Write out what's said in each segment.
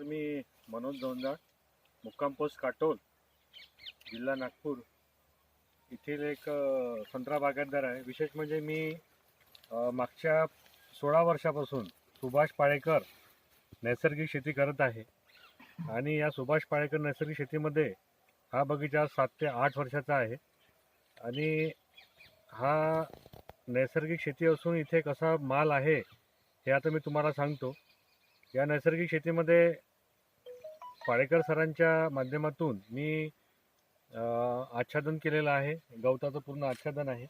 नमस्कार, मी मनोज जोंजाळ, मुक्काम पोस्ट काटोल, जिल्हा नागपूर येथील एक संत्रा बागायतदार आहे. विशेष म्हणजे मी मागच्या 16 वर्षापासून सुभाष पाळेकर नैसर्गिक शेती करत आहे. आणि या सुभाष पाळेकर नैसर्गिक शेतीमध्ये हा बगीचा 7 ते 8 वर्षाचा आहे. आणि हा नैसर्गिक शेती असून इथे कसा माल आहे हे आता मी तुम्हाला सांगतो. या नैसर्गिक शेतीमध्ये पाळेकर सरांच्या माध्यमातून मी आच्छादन केलेलं आहे. गवताचं पूर्ण आच्छादन आहे.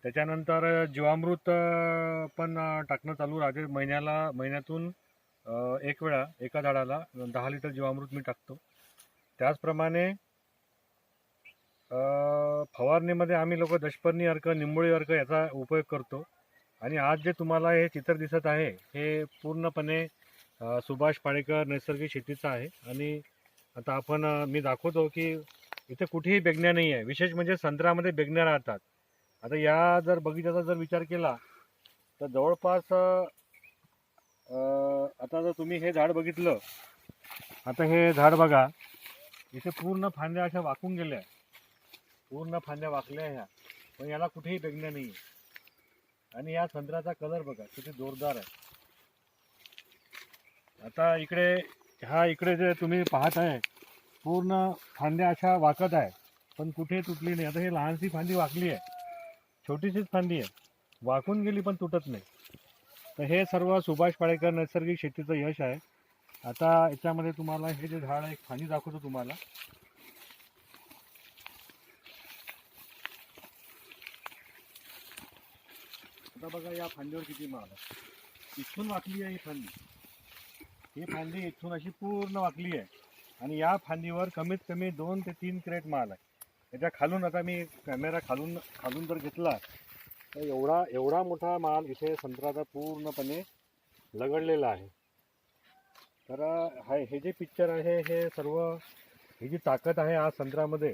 त्याच्यानंतर जीवामृत पण टाकणं चालू राहते. महिन्यातून एक वेळा एका झाडाला 10 लिटर जीवामृत मी टाकतो. त्याचप्रमाणे फवारणीमध्ये आम्ही लोक दशपर्णी अर्क, निंबोळी अर्क याचा उपयोग करतो. आणि आज जे तुम्हाला हे चित्र दिसत आहे हे पूर्णपणे सुभाष पाळेकर नैसर्गिक शेतीचं आहे. आणि आता मी दाखवतो की इथे कुठेही बेगण्या नाही आहे. विशेष म्हणजे संत्र्यामध्ये बेगण्या राहतात. आता या जर बगीचाचा जर विचार केला तर जवळपास आता जर तुम्ही हे झाड बघितलं, आता हे झाड बघा, इथे पूर्ण फांद्या अशा वाकून गेल्या, पूर्ण फांद्या वाकल्या ह्या, पण याला कुठेही बेगण्या नाही आहे. आणि या संत्र्याचा कलर बघा किती जोरदार आहे. आता इकडे जे तुम्ही पाहत आहे पूर्ण फांद्या अशा वाकत आहे पण कुठे तुटली नाही. आता ही लहानशी फांदी वाकली आहे, छोटीशीच फांदी आहे, वाकून गेली पण तुटत नाही. तर हे सर्व सुभाष पाळेकर नैसर्गिक शेतीचं यश आहे. आता याच्यामध्ये तुम्हाला हे जे झाड आहे एक फांदी दाखवतो तुम्हाला. आता बघा या फांदीवर किती माल आहे. इथून वाकली आहे ही फांदी इथून अशी पूर्ण वाकली आहे. आणि या फांदीवर कमीत कमी 2 ते 3 क्रेट माल आहे. याच्या खालून आता मी कॅमेरा खालून जर घेतला तर एवढा मोठा माल इथे संत्र्याचा पूर्णपणे लगडलेला आहे. तर हे जे पिक्चर आहे हे सर्व, ही जी ताकद आहे आज संत्र्यामध्ये.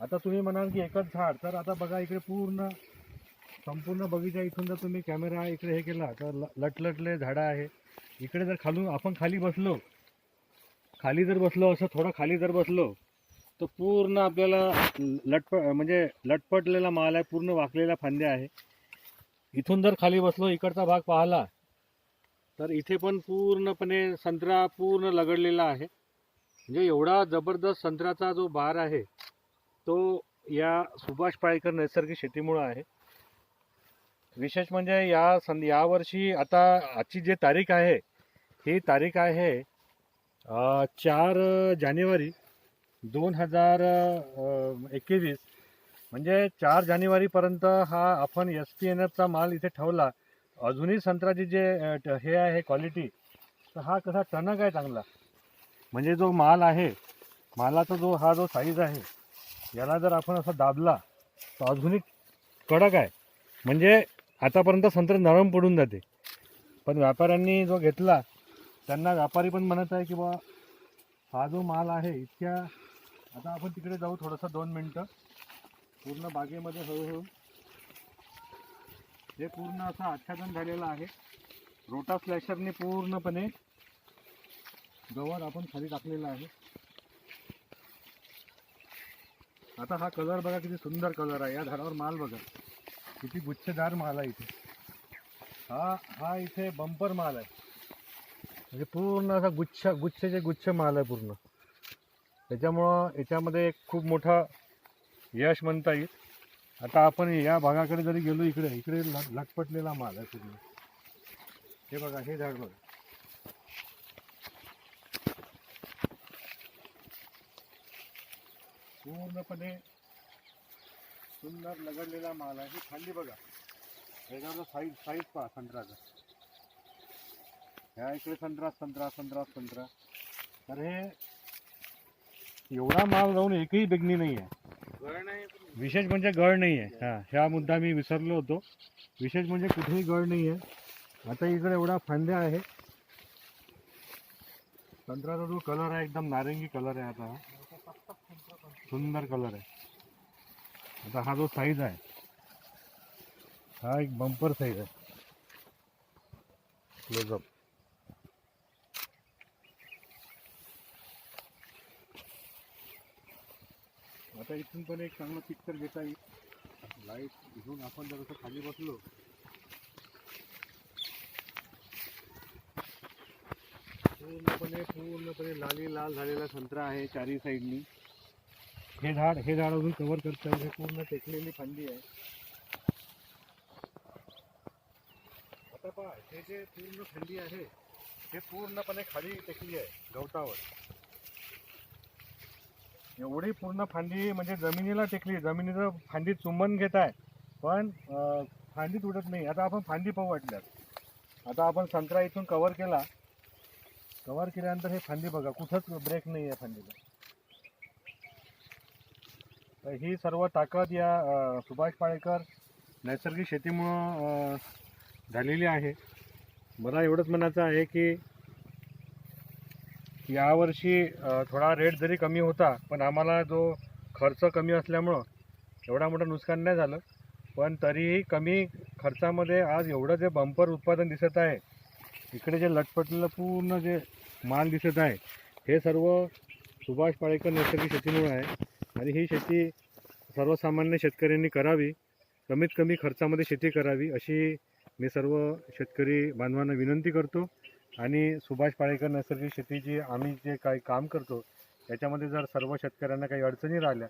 आता तुम्ही म्हणाल की एकच झाड, तर आता बघा इकडे संपूर्ण बगीचा, इथून जर तुम्ही कॅमेरा इकडे हे केला तर लटलटले झाडं आहे. इकडे जर आपण खाली जर बसलो असं थोडं खाली जर बसलो तर पूर्ण आपल्याला लटपटलेला माल आहे, पूर्ण वाकलेल्या फांद्या आहे. इथून जर खाली बसलो, इकडचा भाग पाहिला तर इथे पण पूर्णपणे संत्रा पूर्ण लगडलेला आहे. म्हणजे एवढा जबरदस्त संत्र्याचा जो बार आहे तो या सुभाष पाळेकर नैसर्गिक शेतीमुळे आहे. विशेष म्हणजे या वर्षी आता आजची जी तारीख आहे ही तारीख आहे 4 जानेवारी 2021. म्हणजे 4 जानेवारीपर्यंत हा आपण SPNFचा माल इथे ठेवला. अजूनही संत्र्याची जे हे आहे क्वालिटी, तर हा कसा टणक आहे चांगला. म्हणजे जो माल आहे, मालाचा जो साईज आहे, याला जर आपण असा दाबला तर अजूनही कडक आहे. म्हणजे आतापर्यंत संत्र नरम पडून जाते. पण व्यापाऱ्यांनी जो घेतला त्यांना व्यापारी पण म्हणत आहे की बा हा जो माल आहे इतक्या. आता आपण तिकडे जाऊ थोडंसं 2 मिनटं. पूर्ण बागेमध्ये हळूहळू हे पूर्ण असं आच्छादन झालेलं आहे. रोटा स्लॅशरने पूर्णपणे गवत आपण खाली टाकलेलं आहे. आता हा कलर बघा किती सुंदर कलर आहे. या झाडावर माल बघा किती गुच्छेदार माल आहे इथे. हा इथे बंपर माल आहे. म्हणजे पूर्ण असा गुच्छ माल आहे पूर्ण. त्याच्यामुळं याच्यामध्ये एक खूप मोठा यश म्हणता येईल. आता आपण या भागाकडे जरी गेलो, इकडे लटपटलेला माल आहे पूर्ण. हे बघा, हे झाड बघा, पूर्णपणे सुंदर लगडलेला माल आहे. ही फांदी बघा, ह्याच्यावर साईज पहा संत्र्याचा. ह्या इकडे संत्रा. तर हे एवढा माल जाऊन एकही बेगणी नाही आहे. विशेष म्हणजे गळ नाही आहे. ह्या मुद्दा मी विसरलो होतो. विशेष म्हणजे कुठेही गळ नाही आहे. आता इकडे एवढा फांद्या आहे. संत्र्याचा जो कलर आहे एकदम नारंगी कलर आहे. आता सुंदर कलर आहे. आता हा जो साईज आहे हा एक बंपर साईज आहे. क्लोजअप आता इथून पण एक चांगलं पिक्चर घेता येईल. लाईट घेऊन आपण जर असं खाली बसलो पूर्णपणे लाली लाल झालेला संत्रा आहे चारी साईडनी. हे झाड अजून कव्हर करता येईल. हे पूर्ण टेकलेली फांदी आहे. आता पहा हे जे पूर्ण फांदी आहे हे पूर्णपणे खाली टेकली आहे गवतावर. एवढी पूर्ण फांदी म्हणजे जमिनीला टेकली. जमिनीचं फांदी चुंबन घेत आहे पण फांदी तुटत नाही. आता आपण फांदी पाहू वाटल्यास. आता आपण संत्रा इथून कव्हर केला. कव्हर केल्यानंतर हे फांदी बघा कुठंच ब्रेक नाही आहे फांदीला. तर ही सर्व ताकद या सुभाष पाळेकर नैसर्गिक शेतीमुळं झालेली आहे. मला एवढंच म्हणायचं आहे की यावर्षी थोडा रेट जरी कमी होता पण आम्हाला जो खर्च कमी असल्यामुळं एवढा मोठं नुकसान नाही झालं. पण तरीही कमी खर्चामध्ये आज एवढं जे बंपर उत्पादन दिसत आहे. इकडे जे लटपटलेलं पूर्ण जे माल दिसत आहे हे सर्व सुभाष पाळेकर नैसर्गिक शेतीमुळे आहे. आणि ही शेती सर्वसामान्य शेतकऱ्यांनी करावी. कमीत कमी खर्चामध्ये शेती करावी अशी मी सर्व शेतकरी बांधवांना विनंती करतो. आणि सुभाष पाळेकर नैसर्गिक शेतीची आम्ही जे काही काम करतो त्याच्यामध्ये जर सर्व शेतकऱ्यांना काही अडचणी राहिल्या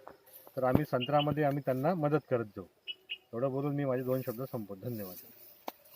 तर आम्ही संत्र्यामध्ये त्यांना मदत करत जाऊ. एवढं बोलून मी माझे 2 शब्द संपवतो. धन्यवाद.